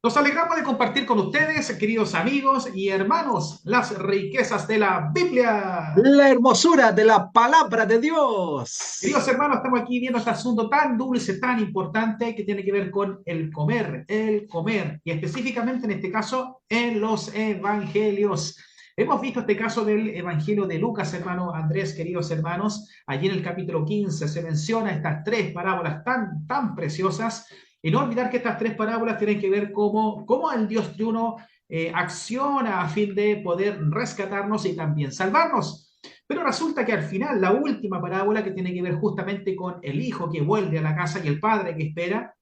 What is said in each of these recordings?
Nos alegramos de compartir con ustedes, queridos amigos y hermanos, las riquezas de la Biblia. La hermosura de la palabra de Queridos Dios. hermanos, estamos aquí viendo este asunto tan dulce, tan importante, que tiene que ver con el comer, y específicamente en este caso en los evangelios. Hemos visto este caso del Evangelio de Lucas, hermano Andrés, queridos hermanos. Allí en el capítulo 15 se menciona estas tres parábolas tan preciosas. Y no olvidar que estas tres parábolas tienen que ver cómo el Dios triuno acciona a fin de poder rescatarnos y también salvarnos. Pero resulta que al final, la última parábola que tiene que ver justamente con el hijo que vuelve a la casa y el padre que espera,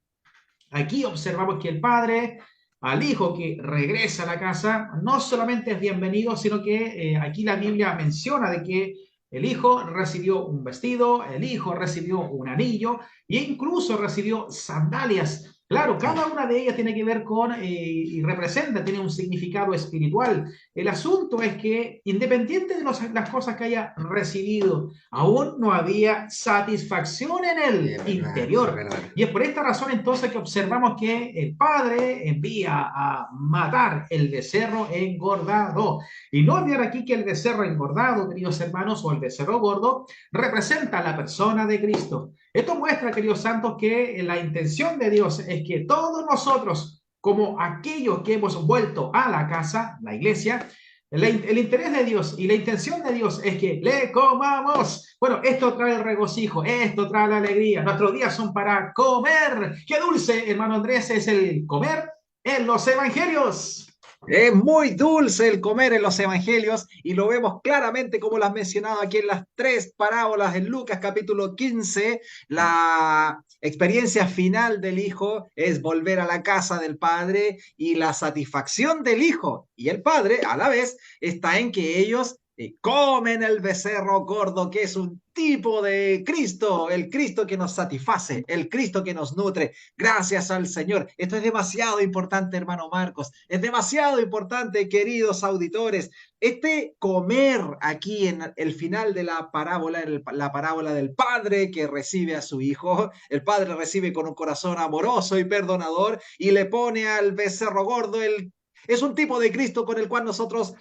aquí observamos que el padre al hijo que regresa a la casa no solamente es bienvenido, sino que aquí la Biblia menciona de que el hijo recibió un vestido, el hijo recibió un anillo e incluso recibió sandalias. Claro, cada Sí. una de ellas tiene que ver con y representa, tiene un significado espiritual. El asunto es que independiente de las cosas que haya recibido, aún no había satisfacción en el Es verdad, es interior. verdad. Y es por esta razón entonces que observamos que el padre envía a matar el becerro engordado. Y no olvidar aquí que el becerro engordado, queridos hermanos, o el becerro gordo, representa a la persona de Cristo. Esto muestra, queridos santos, que la intención de Dios es que todos nosotros, como aquellos que hemos vuelto a la casa, la iglesia, el interés de Dios y la intención de Dios es que le comamos. Bueno, esto trae el regocijo, esto trae la alegría. Nuestros días son para comer. Qué dulce, hermano Andrés, es el comer en los evangelios. Es muy dulce el comer en los evangelios y lo vemos claramente como lo has mencionado aquí en las tres parábolas en Lucas capítulo 15. La experiencia final del hijo es volver a la casa del padre y la satisfacción del hijo y el padre a la vez está en que ellos comen el becerro gordo, que es un tipo de Cristo, el Cristo que nos satisface, el Cristo que nos nutre. Gracias al Señor. Esto es demasiado importante, hermano Marcos. Es demasiado importante, queridos auditores. Este comer aquí en el final de la parábola, la parábola del padre que recibe a su hijo, el padre recibe con un corazón amoroso y perdonador y le pone al becerro gordo el es un tipo de Cristo con el cual nosotros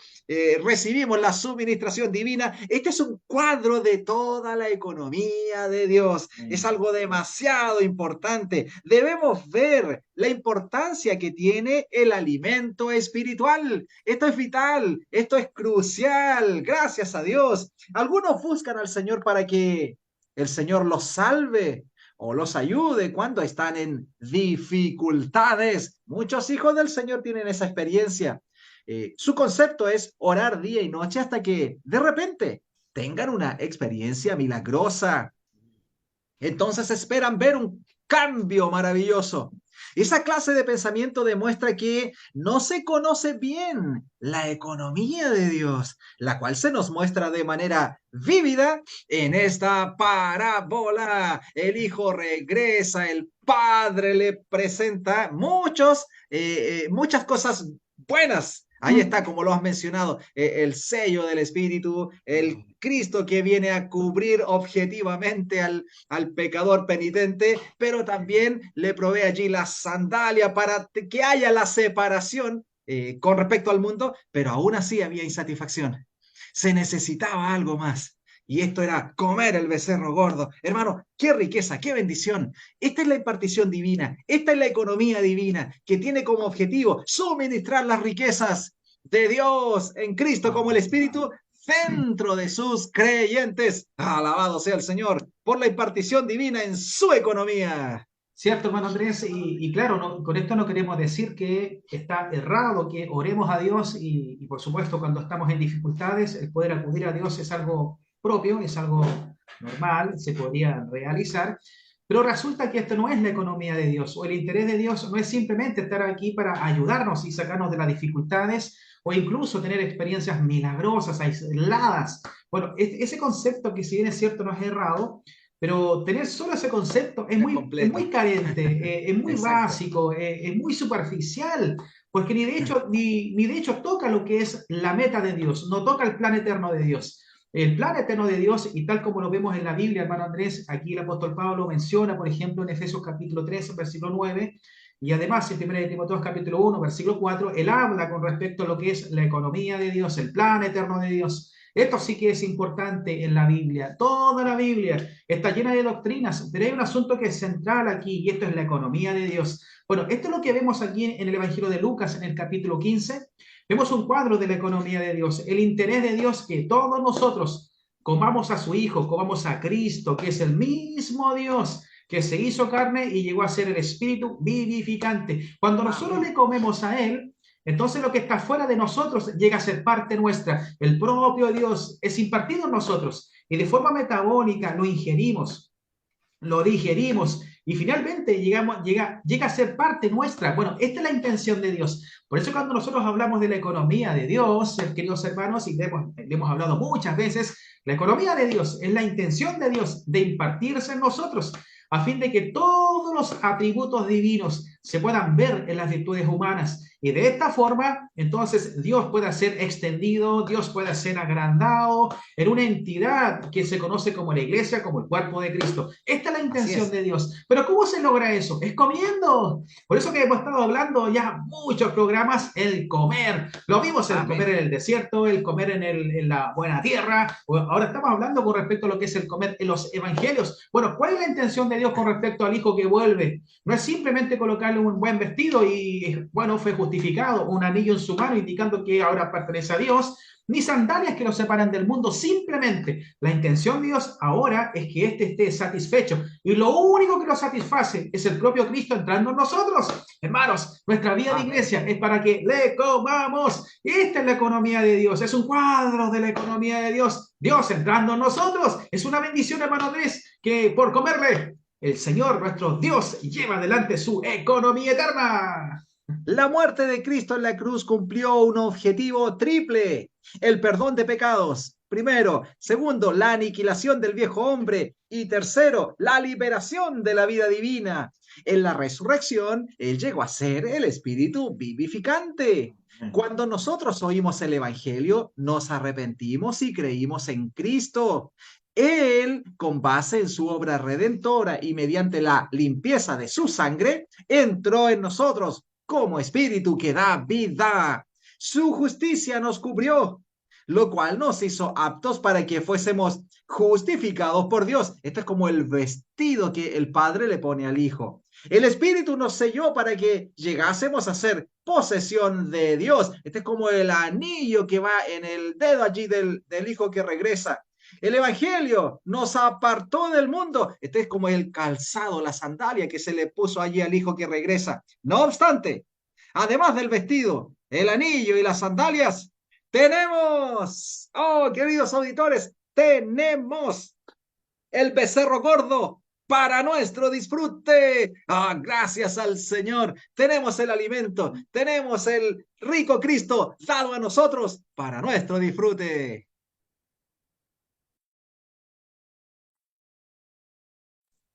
recibimos la suministración divina. Este es un cuadro de toda la economía de Dios. Es algo demasiado importante. Debemos ver la importancia que tiene el alimento espiritual. Esto es vital, esto es crucial. Gracias a Dios. Algunos buscan al Señor para que el Señor los salve o los ayude cuando están en dificultades. Muchos hijos del Señor tienen esa experiencia. Su concepto es orar día y noche hasta que de repente tengan una experiencia milagrosa. Entonces esperan ver un cambio maravilloso. Esa clase de pensamiento demuestra que no se conoce bien la economía de Dios, la cual se nos muestra de manera vívida en esta parábola. El hijo regresa, el padre le presenta muchas cosas buenas. Ahí está, como lo has mencionado, el sello del Espíritu, el Cristo que viene a cubrir objetivamente al pecador penitente, pero también le provee allí la sandalia para que haya la separación con respecto al mundo, pero aún así había insatisfacción. Se necesitaba algo más. Y esto era comer el becerro gordo. Hermano, qué riqueza, qué bendición. Esta es la impartición divina, esta es la economía divina que tiene como objetivo suministrar las riquezas de Dios en Cristo como el Espíritu dentro de sus creyentes. Alabado sea el Señor por la impartición divina en su economía. Cierto, hermano Andrés, y claro, con esto no queremos decir que está errado que oremos a Dios y por supuesto cuando estamos en dificultades, el poder acudir a Dios es algo propio, es algo normal, se podría realizar, pero resulta que esto no es la economía de Dios o el interés de Dios no es simplemente estar aquí para ayudarnos y sacarnos de las dificultades o incluso tener experiencias milagrosas, aisladas. Bueno, ese concepto que si bien es cierto no es errado, pero tener solo ese concepto No es es muy completo. carente, es muy Exacto. básico, es muy superficial, porque ni de hecho toca lo que es la meta de Dios, no toca el plan eterno de Dios. El plan eterno de Dios, y tal como lo vemos en la Biblia, hermano Andrés, aquí el apóstol Pablo menciona, por ejemplo, en Efesios capítulo 3, versículo 9, Y además, en 1 Timoteo capítulo 1, versículo 4, él habla con respecto a lo que es la economía de Dios, el plan eterno de Dios. Esto sí que es importante en la Biblia. Toda la Biblia está llena de doctrinas, pero hay un asunto que es central aquí y esto es la economía de Dios. Bueno, esto es lo que vemos aquí en el Evangelio de Lucas, en el capítulo 15. Vemos un cuadro de la economía de Dios, el interés de Dios que todos nosotros comamos a su Hijo, comamos a Cristo, que es el mismo Dios que se hizo carne y llegó a ser el Espíritu vivificante. Cuando nosotros le comemos a Él, entonces lo que está fuera de nosotros llega a ser parte nuestra. El propio Dios es impartido en nosotros y de forma metabólica lo ingerimos, lo digerimos y finalmente llega a ser parte nuestra. Bueno, esta es la intención de Dios. Por eso cuando nosotros hablamos de la economía de Dios, queridos hermanos, y le hemos hablado muchas veces, la economía de Dios es la intención de Dios de impartirse en nosotros a fin de que todos los atributos divinos se puedan ver en las virtudes humanas. Y de esta forma, entonces, Dios pueda ser extendido, Dios pueda ser agrandado en una entidad que se conoce como la iglesia, como el cuerpo de Cristo. Esta es la intención de Dios. Pero ¿cómo se logra eso? Es comiendo. Por eso que hemos estado hablando ya muchos programas, el comer. Lo vimos, el comer en el desierto, el comer en la buena tierra. Ahora estamos hablando con respecto a lo que es el comer en los evangelios. Bueno, ¿cuál es la intención de Dios con respecto al hijo que vuelve? No es simplemente colocarle un buen vestido y, bueno, fue justificado, un anillo en su mano indicando que ahora pertenece a Dios, ni sandalias que lo separan del mundo. Simplemente la intención de Dios ahora es que éste esté satisfecho. Y lo único que lo satisface es el propio Cristo entrando en nosotros. Hermanos, nuestra vida de iglesia es para que le comamos. Esta es la economía de Dios. Es un cuadro de la economía de Dios. Dios entrando en nosotros. Es una bendición, hermano Andrés, que por comerle el Señor, nuestro Dios, lleva adelante su economía eterna. La muerte de Cristo en la cruz cumplió un objetivo triple: el perdón de pecados. Primero. Segundo, la aniquilación del viejo hombre. Y tercero, la liberación de la vida divina. En la resurrección, Él llegó a ser el Espíritu vivificante. Cuando nosotros oímos el Evangelio, nos arrepentimos y creímos en Cristo. Él, con base en su obra redentora y mediante la limpieza de su sangre, entró en nosotros como espíritu que da vida. Su justicia nos cubrió, lo cual nos hizo aptos para que fuésemos justificados por Dios. Esto es como el vestido que el Padre le pone al Hijo. El Espíritu nos selló para que llegásemos a ser posesión de Dios. Este es como el anillo que va en el dedo allí del Hijo que regresa. El Evangelio nos apartó del mundo. Este es como el calzado, la sandalia que se le puso allí al hijo que regresa. No obstante, además del vestido, el anillo y las sandalias, tenemos, oh, queridos auditores, tenemos el becerro gordo para nuestro disfrute. Ah, gracias al Señor. Tenemos el alimento, tenemos el rico Cristo dado a nosotros para nuestro disfrute.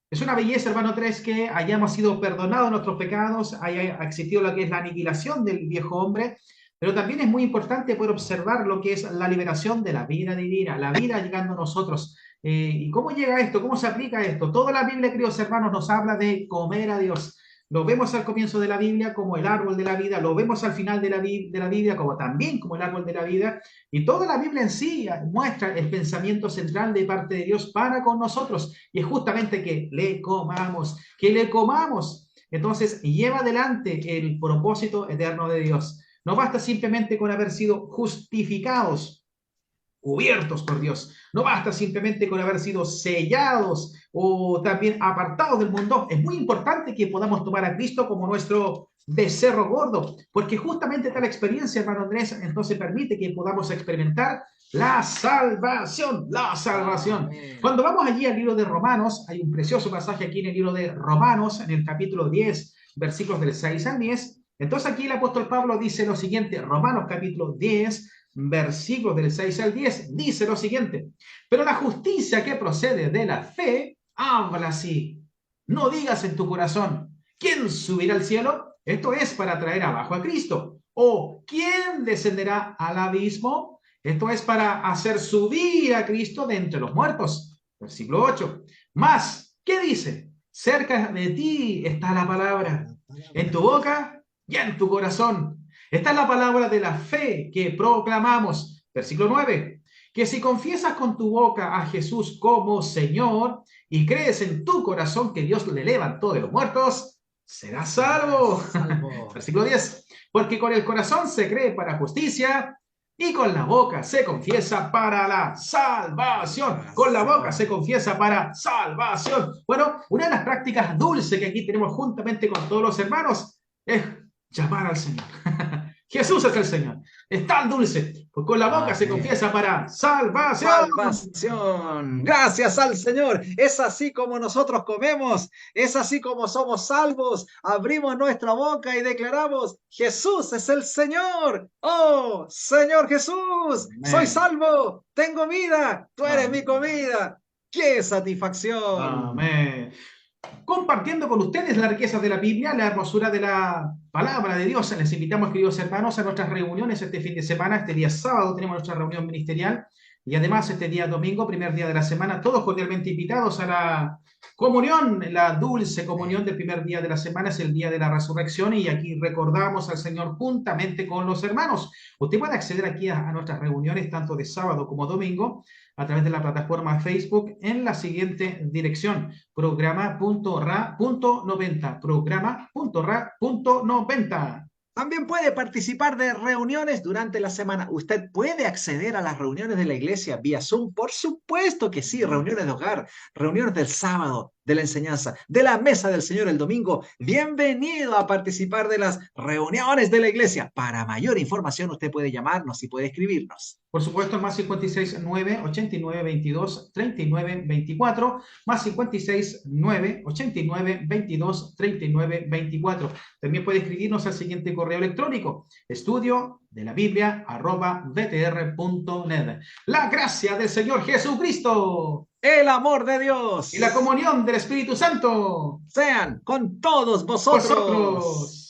Es una belleza, hermano Tres, que hayamos sido perdonados nuestros pecados, haya existido lo que es la aniquilación del viejo hombre, pero también es muy importante poder observar lo que es la liberación de la vida divina, la vida llegando a nosotros. ¿Y cómo llega esto? ¿Cómo se aplica esto? Toda la Biblia, queridos hermanos, nos habla de comer a Dios. Lo vemos al comienzo de la Biblia como el árbol de la vida, lo vemos al final de la Biblia como también como el árbol de la vida, y toda la Biblia en sí muestra el pensamiento central de parte de Dios para con nosotros, y es justamente que le comamos, que le comamos. Entonces lleva adelante el propósito eterno de Dios. No basta simplemente con haber sido justificados, cubiertos por Dios. No basta simplemente con haber sido sellados o también apartados del mundo. Es muy importante que podamos tomar a Cristo como nuestro becerro gordo, porque justamente tal experiencia, hermano Andrés, entonces permite que podamos experimentar la salvación, la salvación. Amén. Cuando vamos allí al libro de Romanos, hay un precioso pasaje aquí en el libro de Romanos, en el capítulo 10, versículos del 6 al 10. Entonces aquí el apóstol Pablo dice lo siguiente, Romanos capítulo 10, versículos del 6 al 10, dice lo siguiente: pero la justicia que procede de la fe habla así. No digas en tu corazón, ¿quién subirá al cielo? Esto es para traer abajo a Cristo. O ¿quién descenderá al abismo? Esto es para hacer subir a Cristo de entre los muertos. Versículo 8. Mas, ¿qué dice? Cerca de ti está la palabra. en tu boca y en tu corazón. Esta es la palabra de la fe que proclamamos. Versículo 9. Que si confiesas con tu boca a Jesús como Señor y crees en tu corazón que Dios le levantó de los muertos, serás salvo. Salvo. Versículo 10. Porque con el corazón se cree para justicia y con la boca se confiesa para la salvación. Con la boca se confiesa para salvación. Bueno, una de las prácticas dulces que aquí tenemos juntamente con todos los hermanos es llamar al Señor. Jesús es el Señor. Es tan dulce. Pues con la boca se Amén. confiesa para salvación. Salvación. Gracias al Señor. Es así como nosotros comemos. Es así como somos salvos. Abrimos nuestra boca y declaramos, Jesús es el Señor. Oh, Señor Jesús, soy Amén. salvo. Tengo vida. Tú eres mi Amén. comida. ¡Qué satisfacción! Amén. Compartiendo con ustedes las riquezas de la Biblia, la hermosura de la palabra de Dios. Les invitamos, queridos hermanos, a nuestras reuniones este fin de semana. Este día sábado tenemos nuestra reunión ministerial y además este día domingo, primer día de la semana, todos cordialmente invitados a la comunión, la dulce comunión del primer día de la semana, es el día de la resurrección y aquí recordamos al Señor juntamente con los hermanos. Usted puede acceder aquí a nuestras reuniones tanto de sábado como domingo a través de la plataforma Facebook en la siguiente dirección: programa.ra.90, programa.ra.90. También puede participar de reuniones durante la semana. Usted puede acceder a las reuniones de la iglesia vía Zoom. Por supuesto que sí, reuniones de hogar, reuniones del sábado, de la enseñanza, de la mesa del Señor el domingo. Bienvenido a participar de las reuniones de la iglesia. Para mayor información usted puede llamarnos y puede escribirnos. Por supuesto, el más 56 9 89 22 39 24, más 56 9 89 22 39 24. También puede escribirnos al siguiente correo electrónico: estudio de la Biblia @btr.net. La gracia del Señor Jesucristo El amor de y la Dios comunión del Espíritu Santo sean con todos vosotros. vosotros.